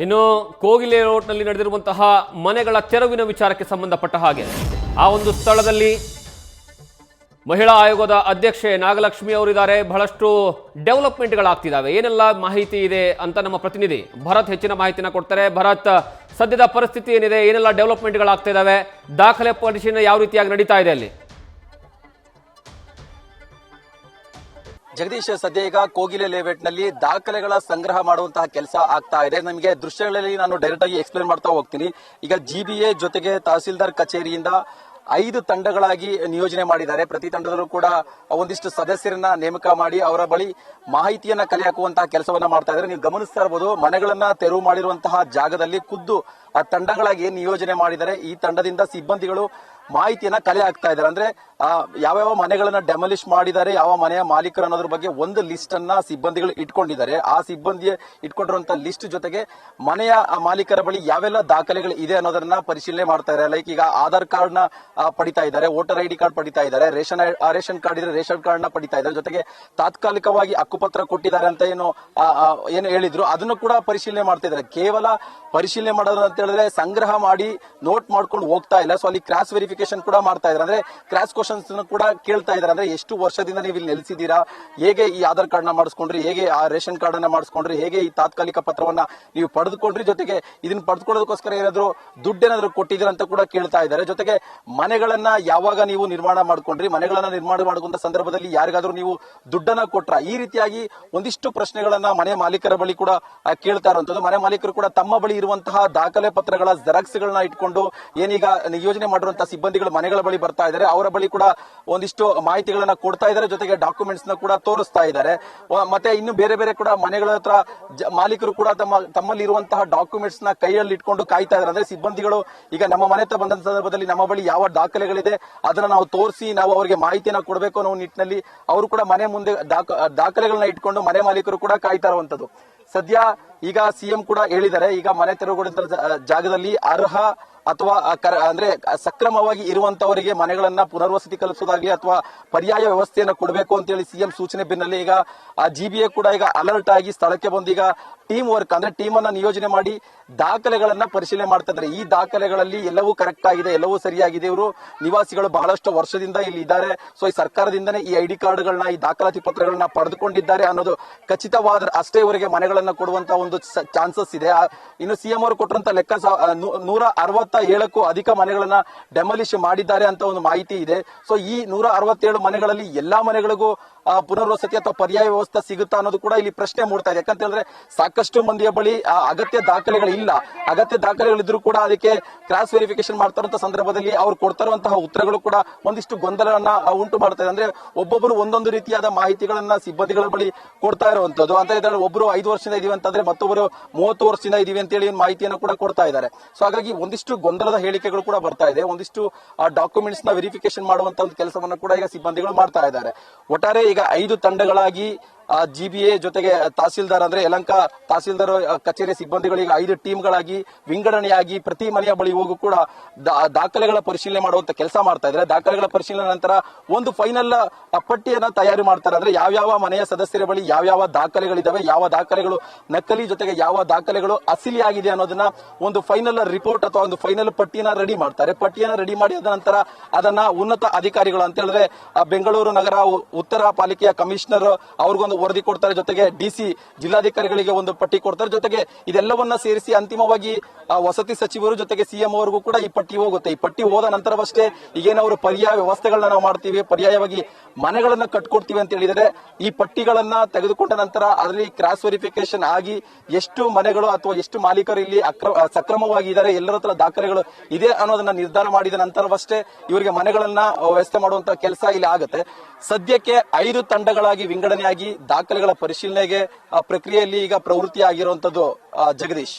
ಇನ್ನು ಕೋಗಿಲೆ ರೋಡ್ನಲ್ಲಿ ನಡೆದಿರುವಂತಹ ಮನೆಗಳ ತೆರವಿನ ವಿಚಾರಕ್ಕೆ ಸಂಬಂಧಪಟ್ಟ ಹಾಗೆ ಆ ಒಂದು ಸ್ಥಳದಲ್ಲಿ ಮಹಿಳಾ ಆಯೋಗದ ಅಧ್ಯಕ್ಷೆ ನಾಗಲಕ್ಷ್ಮಿ ಅವರಿದ್ದಾರೆ. ಬಹಳಷ್ಟು ಡೆವಲಪ್ಮೆಂಟ್ಗಳಾಗ್ತಿದ್ದಾವೆ. ಏನೆಲ್ಲ ಮಾಹಿತಿ ಇದೆ ಅಂತ ನಮ್ಮ ಪ್ರತಿನಿಧಿ ಭರತ್ ಹೆಚ್ಚಿನ ಮಾಹಿತಿನ ಕೊಡ್ತಾರೆ. ಭರತ್, ಸದ್ಯದ ಪರಿಸ್ಥಿತಿ ಏನಿದೆ, ಏನೆಲ್ಲ ಡೆವಲಪ್ಮೆಂಟ್ಗಳಾಗ್ತಾ ಇದ್ದಾವೆ, ದಾಖಲೆ ಪರಿಶೀಲನೆ ಯಾವ ರೀತಿಯಾಗಿ ನಡೀತಾ ಇದೆ ಅಲ್ಲಿ? ಜಗದೀಶ್, ಸದ್ಯ ಈಗ ಕೋಗಿಲೆ ಲೇಔಟ್ ನಲ್ಲಿ ದಾಖಲೆಗಳ ಸಂಗ್ರಹ ಮಾಡುವಂತಹ ಕೆಲಸ ಆಗ್ತಾ ಇದೆ. ನಮಗೆ ದೃಶ್ಯಗಳಲ್ಲಿ ನಾನು ಡೈರೆಕ್ಟ್ ಆಗಿ ಎಕ್ಸ್ಪ್ಲೇನ್ ಮಾಡ್ತಾ ಹೋಗ್ತೀನಿ. ಈಗ ಜಿಬಿಎ ಜೊತೆಗೆ ತಹಸೀಲ್ದಾರ್ ಕಚೇರಿಯಿಂದ 5 ತಂಡಗಳಾಗಿ ನಿಯೋಜನೆ ಮಾಡಿದ್ದಾರೆ. ಪ್ರತಿ ತಂಡದಲ್ಲೂ ಕೂಡ ಒಂದಿಷ್ಟು ಸದಸ್ಯರನ್ನ ನೇಮಕ ಮಾಡಿ ಅವರ ಬಳಿ ಮಾಹಿತಿಯನ್ನ ಕಲೆ ಹಾಕುವಂತಹ ಕೆಲಸವನ್ನ ಮಾಡ್ತಾ ಇದ್ದಾರೆ. ನೀವು ಗಮನಿಸ್ತಾ ಇರಬಹುದು, ಮನೆಗಳನ್ನ ತೆರವು ಮಾಡಿರುವಂತಹ ಜಾಗದಲ್ಲಿ ಖುದ್ದು ಆ ತಂಡಗಳಾಗಿ ಏನ್ ನಿಯೋಜನೆ ಮಾಡಿದ್ದಾರೆ, ಈ ತಂಡದಿಂದ ಸಿಬ್ಬಂದಿಗಳು ಮಾಹಿತಿಯನ್ನ ಕಲೆ ಹಾಕ್ತಾ ಇದ್ದಾರೆ. ಅಂದ್ರೆ ಯಾವ್ಯಾವ ಮನೆಗಳನ್ನ ಡೆಮಾಲಿಷ್ ಮಾಡಿದ್ದಾರೆ, ಯಾವ ಮನೆಯ ಮಾಲೀಕರು ಅನ್ನೋದ್ರ ಬಗ್ಗೆ ಒಂದು ಲಿಸ್ಟ್ ಅನ್ನ ಸಿಬ್ಬಂದಿಗಳು ಇಟ್ಕೊಂಡಿದ್ದಾರೆ. ಆ ಸಿಬ್ಬಂದಿ ಇಟ್ಕೊಂಡಿರುವಂತಹ ಲಿಸ್ಟ್ ಜೊತೆಗೆ ಮನೆಯ ಮಾಲೀಕರ ಬಳಿ ಯಾವೆಲ್ಲ ದಾಖಲೆಗಳು ಇದೆ ಅನ್ನೋದನ್ನ ಪರಿಶೀಲನೆ ಮಾಡ್ತಾ ಇದ್ದಾರೆ. ಲೈಕ್ ಈಗ ಆಧಾರ್ ಕಾರ್ಡ್ ನ ಪಡಿತಾ ಇದ್ದಾರೆ, ವೋಟರ್ ಐಡಿ ಕಾರ್ಡ್ ಪಡಿತಾ ಇದ್ದಾರೆ, ರೇಷನ್ ಕಾರ್ಡ್ ಇದ್ರೆ ರೇಷನ್ ಕಾರ್ಡ್ ನ ಪಡಿತಾ ಇದ್ದಾರೆ. ಜೊತೆಗೆ ತಾತ್ಕಾಲಿಕವಾಗಿ ಹಕ್ಕುಪತ್ರ ಕೊಟ್ಟಿದ್ದಾರೆ ಅಂತ ಏನು ಹೇಳಿದ್ರು ಅದನ್ನು ಕೂಡ ಪರಿಶೀಲನೆ ಮಾಡ್ತಾ ಇದ್ದಾರೆ. ಕೇವಲ ಪರಿಶೀಲನೆ ಮಾಡೋದು ಅಂತ ಹೇಳಿದ್ರೆ ಸಂಗ್ರಹ ಮಾಡಿ ನೋಟ್ ಮಾಡ್ಕೊಂಡು ಹೋಗ್ತಾ ಇಲ್ಲ. ಸೊ ಅಲ್ಲಿ ಕ್ರಾಸ್ ವೆರಿಫಿಕೇಶನ್ ಕೂಡ ಮಾಡ್ತಾ ಇದ್ದಾರೆ. ಅಂದ್ರೆ ಕ್ರಾಸ್ ಕ್ವಶನ್ಸ್ ಕೂಡ ಕೇಳ್ತಾ ಇದ್ದಾರೆ. ಅಂದ್ರೆ ಎಷ್ಟು ವರ್ಷದಿಂದ ನೀವು ಇಲ್ಲಿ ನೆಲೆಸಿದ್ದೀರಾ, ಹೇಗೆ ಈ ಆಧಾರ್ ಕಾರ್ಡ್ ನ ಮಾಡಿಸ್ಕೊಂಡ್ರಿ, ಹೇಗೆ ಆ ರೇಷನ್ ಕಾರ್ಡ್ ಅನ್ನ ಮಾಡಿಸ್ಕೊಂಡ್ರಿ, ಹೇಗೆ ಈ ತಾತ್ಕಾಲಿಕ ಪತ್ರವನ್ನ ನೀವು ಪಡೆದುಕೊಂಡ್ರಿ, ಜೊತೆಗೆ ಇದನ್ನ ಪಡೆದುಕೊಳ್ಳೋದಕ್ಕೋಸ್ಕರ ಏನಾದ್ರು ದುಡ್ಡೇನಾದ್ರು ಕೊಟ್ಟಿದ್ದೀರ ಅಂತ ಕೂಡ ಕೇಳ್ತಾ ಇದ್ದಾರೆ. ಜೊತೆಗೆ ಮನೆಗಳನ್ನ ಯಾವಾಗ ನೀವು ನಿರ್ಮಾಣ ಮಾಡ್ಕೊಂಡ್ರಿ, ಮನೆಗಳನ್ನ ನಿರ್ಮಾಣ ಮಾಡುವಂತ ಸಂದರ್ಭದಲ್ಲಿ ಯಾರಿಗಾದ್ರೂ ನೀವು ದುಡ್ಡನ್ನ ಕೊಟ್ರ, ಈ ರೀತಿಯಾಗಿ ಒಂದಿಷ್ಟು ಪ್ರಶ್ನೆಗಳನ್ನ ಮನೆ ಮಾಲೀಕರ ಬಳಿ ಕೂಡ ಕೇಳ್ತಾ ಇರುವಂತದ್ದು. ಮನೆ ಮಾಲೀಕರು ಕೂಡ ತಮ್ಮ ಬಳಿ ಇರುವಂತಹ ದಾಖಲೆ ಪತ್ರಗಳ ಜೆರಾಕ್ಸ್ ಗಳನ್ನ ಇಟ್ಕೊಂಡು ಏನೀಗ ನಿಯೋಜನೆ ಮಾಡಿರುವಂತಹ ಸಿಬ್ಬಂದಿಗಳು ಮನೆಗಳ ಬಳಿ ಬರ್ತಾ ಇದ್ದಾರೆ, ಅವರ ಬಳಿ ಕೂಡ ಒಂದಿಷ್ಟು ಮಾಹಿತಿಗಳನ್ನ ಕೊಡ್ತಾ ಇದ್ದಾರೆ. ಜೊತೆಗೆ ಡಾಕ್ಯುಮೆಂಟ್ಸ್ ನ ಕೂಡ ತೋರಿಸ್ತಾ ಇದ್ದಾರೆ. ಮತ್ತೆ ಇನ್ನು ಬೇರೆ ಬೇರೆ ಕೂಡ ಮನೆಗಳ ಹತ್ರ ಮಾಲೀಕರು ಕೂಡ ತಮ್ಮಲ್ಲಿ ಇರುವಂತಹ ಡಾಕ್ಯುಮೆಂಟ್ಸ್ ನ ಕೈಯಲ್ಲಿ ಇಟ್ಕೊಂಡು ಕಾಯ್ತಾ ಇದ್ದಾರೆ. ಅಂದ್ರೆ ಸಿಬ್ಬಂದಿಗಳು ಈಗ ನಮ್ಮ ಮನೆ ಹತ್ರ ಬಂದ ಸಂದರ್ಭದಲ್ಲಿ ನಮ್ಮ ಬಳಿ ಯಾವ ದಾಖಲೆಗಳಿದೆ ಅದನ್ನ ನಾವು ತೋರಿಸಿ ನಾವು ಅವರಿಗೆ ಮಾಹಿತಿಯನ್ನ ಕೊಡಬೇಕು ಅನ್ನೋ ನಿಟ್ಟಿನಲ್ಲಿ ಅವರು ಕೂಡ ಮನೆ ಮುಂದೆ ದಾಖಲೆಗಳನ್ನ ಇಟ್ಕೊಂಡು ಮನೆ ಮಾಲೀಕರು ಕೂಡ ಕಾಯ್ತಾ ಇರುವಂತದ್ದು. ಸದ್ಯ ಈಗ ಸಿಎಂ ಕೂಡ ಹೇಳಿದ್ದಾರೆ, ಈಗ ಮನೆ ತೆರವುಗೊಳಿಸಿದ ಜಾಗದಲ್ಲಿ ಅರ್ಹ ಅಥವಾ ಅಂದ್ರೆ ಸಕ್ರಮವಾಗಿ ಇರುವಂತವರಿಗೆ ಮನೆಗಳನ್ನ ಪುನರ್ವಸತಿ ಕಲ್ಪಿಸೋದಾಗ್ಲಿ ಅಥವಾ ಪರ್ಯಾಯ ವ್ಯವಸ್ಥೆಯನ್ನ ಕೊಡಬೇಕು ಅಂತ ಹೇಳಿ ಸಿಎಂ ಸೂಚನೆ ಬೆನ್ನಲ್ಲೇ ಈಗ ಜಿಬಿಎ ಕೂಡ ಈಗ ಅಲರ್ಟ್ ಆಗಿ ಸ್ಥಳಕ್ಕೆ ಬಂದು ಈಗ ಟೀಮ್ ವರ್ಕ್ ಅಂದ್ರೆ ಟೀಮ್ ಅನ್ನ ನಿಯೋಜನೆ ಮಾಡಿ ದಾಖಲೆಗಳನ್ನ ಪರಿಶೀಲನೆ ಮಾಡ್ತಾ ಇದ್ದಾರೆ. ಈ ದಾಖಲೆಗಳಲ್ಲಿ ಎಲ್ಲವೂ ಕರೆಕ್ಟ್ ಆಗಿದೆ, ಎಲ್ಲವೂ ಸರಿಯಾಗಿದೆ, ಇವರು ನಿವಾಸಿಗಳು ಬಹಳಷ್ಟು ವರ್ಷದಿಂದ ಇಲ್ಲಿ ಇದ್ದಾರೆ, ಸೊ ಈ ಸರ್ಕಾರದಿಂದನೇ ಈ ಐಡಿ ಕಾರ್ಡ್ಗಳನ್ನ ಈ ದಾಖಲಾತಿ ಪತ್ರಗಳನ್ನ ಪಡೆದುಕೊಂಡಿದ್ದಾರೆ ಅನ್ನೋದು ಖಚಿತವಾದ ಅಷ್ಟೇ ಇವರಿಗೆ ಮನೆಗಳನ್ನ ಕೊಡುವಂತ ಒಂದು ಚಾನ್ಸಸ್ ಇದೆ. ಇನ್ನು ಸಿಎಂ ಅವರು ಕೊಟ್ಟರಂತ ಲೆಕ್ಕ 167ಕ್ಕೂ ಅಧಿಕ ಮನೆಗಳನ್ನ ಡೆಮಾಲಿಷ್ ಮಾಡಿದ್ದಾರೆ ಅಂತ ಒಂದು ಮಾಹಿತಿ ಇದೆ. ಸೊ ಈ 167 ಮನೆಗಳಲ್ಲಿ ಎಲ್ಲಾ ಮನೆಗಳಿಗೂ ಪುನರ್ವಸತಿ ಅಥವಾ ಪರ್ಯಾಯ ವ್ಯವಸ್ಥೆ ಸಿಗುತ್ತಾ ಅನ್ನೋದು ಕೂಡ ಇಲ್ಲಿ ಪ್ರಶ್ನೆ ಮೂಡ್ತಾ ಇದೆ. ಯಾಕಂತ ಹೇಳಿದ್ರೆ ಸಾಕಷ್ಟು ಮಂದಿಯ ಬಳಿ ಅಗತ್ಯ ದಾಖಲೆಗಳಿಲ್ಲ. ಅಗತ್ಯ ದಾಖಲೆಗಳಿದ್ರು ಕೂಡ ಅದಕ್ಕೆ ಕ್ರಾಸ್ ವೆರಿಫಿಕೇಶನ್ ಮಾಡ್ತಾರಂತ ಸಂದರ್ಭದಲ್ಲಿ ಅವ್ರು ಕೊಡ್ತಾರಂತಹ ಉತ್ತರಗಳು ಕೂಡ ಒಂದಿಷ್ಟು ಗೊಂದಲವನ್ನ ಉಂಟು ಮಾಡ್ತಾ ಇದೆ. ಅಂದ್ರೆ ಒಬ್ಬೊಬ್ಬರು ಒಂದೊಂದು ರೀತಿಯಾದ ಮಾಹಿತಿಗಳನ್ನ ಸಿಬ್ಬಂದಿಗಳ ಬಳಿ ಕೊಡ್ತಾ ಇರುವಂತದ್ದು. ಅಂತ ಹೇಳಿದ್ರೆ ಒಬ್ಬರು 5 ವರ್ಷದಿಂದ ಇದೀವಿ ಅಂತಂದ್ರೆ ಮತ್ತೊಬ್ಬರು 30 ವರ್ಷದಿಂದ ಇದೀವಿ ಅಂತ ಹೇಳಿ ಮಾಹಿತಿಯನ್ನು ಕೂಡ ಕೊಡ್ತಾ ಇದ್ದಾರೆ. ಸೊ ಹಾಗಾಗಿ ಒಂದಿಷ್ಟು ಗೊಂದಲದ ಹೇಳಿಕೆಗಳು ಕೂಡ ಬರ್ತಾ ಇದೆ. ಒಂದಿಷ್ಟು ಡಾಕ್ಯುಮೆಂಟ್ಸ್ ನ ವೆರಿಫಿಕೇಶನ್ ಮಾಡುವಂತ ಒಂದು ಕೆಲಸವನ್ನು ಕೂಡ ಈಗ ಸಿಬ್ಬಂದಿಗಳು ಮಾಡ್ತಾ ಇದ್ದಾರೆ. ಒಟ್ಟಾರೆ ಈಗ 5 ತಂಡಗಳಾಗಿ ಜಿಬಿಎ ಜೊತೆಗೆ ತಹಸೀಲ್ದಾರ್ ಅಂದ್ರೆ ಯಲಹಂಕ ತಹಸೀಲ್ದಾರ್ ಕಚೇರಿ ಸಿಬ್ಬಂದಿಗಳಿಗೆ 5 ಟೀಮ್ಗಳಾಗಿ ವಿಂಗಡಣೆಯಾಗಿ ಪ್ರತಿ ಮನೆಯ ಬಳಿ ಹೋಗು ಕೂಡ ದಾಖಲೆಗಳ ಪರಿಶೀಲನೆ ಮಾಡುವಂತ ಕೆಲಸ ಮಾಡ್ತಾ ಇದ್ದಾರೆ. ದಾಖಲೆಗಳ ಪರಿಶೀಲನೆ ನಂತರ ಒಂದು ಫೈನಲ್ ಪಟ್ಟಿಯನ್ನ ತಯಾರಿ ಮಾಡ್ತಾರೆ. ಅಂದ್ರೆ ಯಾವ್ಯಾವ ಮನೆಯ ಸದಸ್ಯರ ಬಳಿ ಯಾವ್ಯಾವ ದಾಖಲೆಗಳಿದಾವೆ, ಯಾವ ದಾಖಲೆಗಳು ನಕಲಿ, ಜೊತೆಗೆ ಯಾವ ದಾಖಲೆಗಳು ಅಸಲಿ ಆಗಿದೆ ಅನ್ನೋದನ್ನ ಒಂದು ಫೈನಲ್ ರಿಪೋರ್ಟ್ ಅಥವಾ ಒಂದು ಫೈನಲ್ ಪಟ್ಟಿಯನ್ನ ರೆಡಿ ಮಾಡ್ತಾರೆ. ಪಟ್ಟಿಯನ್ನ ರೆಡಿ ಮಾಡಿ ಅದ ನಂತರ ಅದನ್ನ ಉನ್ನತ ಅಧಿಕಾರಿಗಳು ಅಂತ ಹೇಳಿದ್ರೆ ಬೆಂಗಳೂರು ನಗರ ಉತ್ತರ ಪಾಲಿಕೆಯ ಕಮಿಷನರ್ ಅವ್ರಿಗೊಂದು ವರದಿ ಕೊಡ್ತಾರೆ, ಜೊತೆಗೆ ಡಿಸಿ ಜಿಲ್ಲಾಧಿಕಾರಿಗಳಿಗೆ ಒಂದು ಪಟ್ಟಿ ಕೊಡ್ತಾರೆ. ಜೊತೆಗೆ ಇದೆಲ್ಲವನ್ನ ಸೇರಿಸಿ ಅಂತಿಮವಾಗಿ ವಸತಿ ಸಚಿವರು ಜೊತೆಗೆ ಸಿಎಂ ಅವರಿಗೂ ಕೂಡ ಈ ಪಟ್ಟಿ ಹೋಗುತ್ತೆ. ಈ ಪಟ್ಟಿ ಹೋದ ನಂತರವಷ್ಟೇ ಈಗೇನವರು ಪರ್ಯಾಯ ವ್ಯವಸ್ಥೆಗಳನ್ನ ನಾವು ಮಾಡ್ತೀವಿ, ಪರ್ಯಾಯವಾಗಿ ಮನೆಗಳನ್ನ ಕಟ್ಕೊಡ್ತೀವಿ ಅಂತ ಹೇಳಿದರೆ ಈ ಪಟ್ಟಿಗಳನ್ನ ತೆಗೆದುಕೊಂಡ ನಂತರ ಅದರಲ್ಲಿ ಕ್ರಾಸ್ ವೆರಿಫಿಕೇಶನ್ ಆಗಿ ಎಷ್ಟು ಮನೆಗಳು ಅಥವಾ ಎಷ್ಟು ಮಾಲೀಕರು ಇಲ್ಲಿ ಸಕ್ರಮವಾಗಿ ಇದ್ದಾರೆ, ಎಲ್ಲರ ಹತ್ರ ದಾಖಲೆಗಳು ಇದೆ ಅನ್ನೋದನ್ನ ನಿರ್ಧಾರ ಮಾಡಿದ ನಂತರವಷ್ಟೇ ಇವರಿಗೆ ಮನೆಗಳನ್ನ ವ್ಯವಸ್ಥೆ ಮಾಡುವಂತ ಕೆಲಸ ಇಲ್ಲಿ ಆಗುತ್ತೆ. ಸದ್ಯಕ್ಕೆ 5 ತಂಡಗಳಾಗಿ ವಿಂಗಡಣೆಯಾಗಿ ದಾಖಲೆಗಳ ಪರಿಶೀಲನೆಗೆ ಪ್ರಕ್ರಿಯೆಯಲ್ಲಿ ಈಗ ಪ್ರವೃತ್ತಿ ಆಗಿರುವಂತದ್ದು ಜಗದೀಶ್.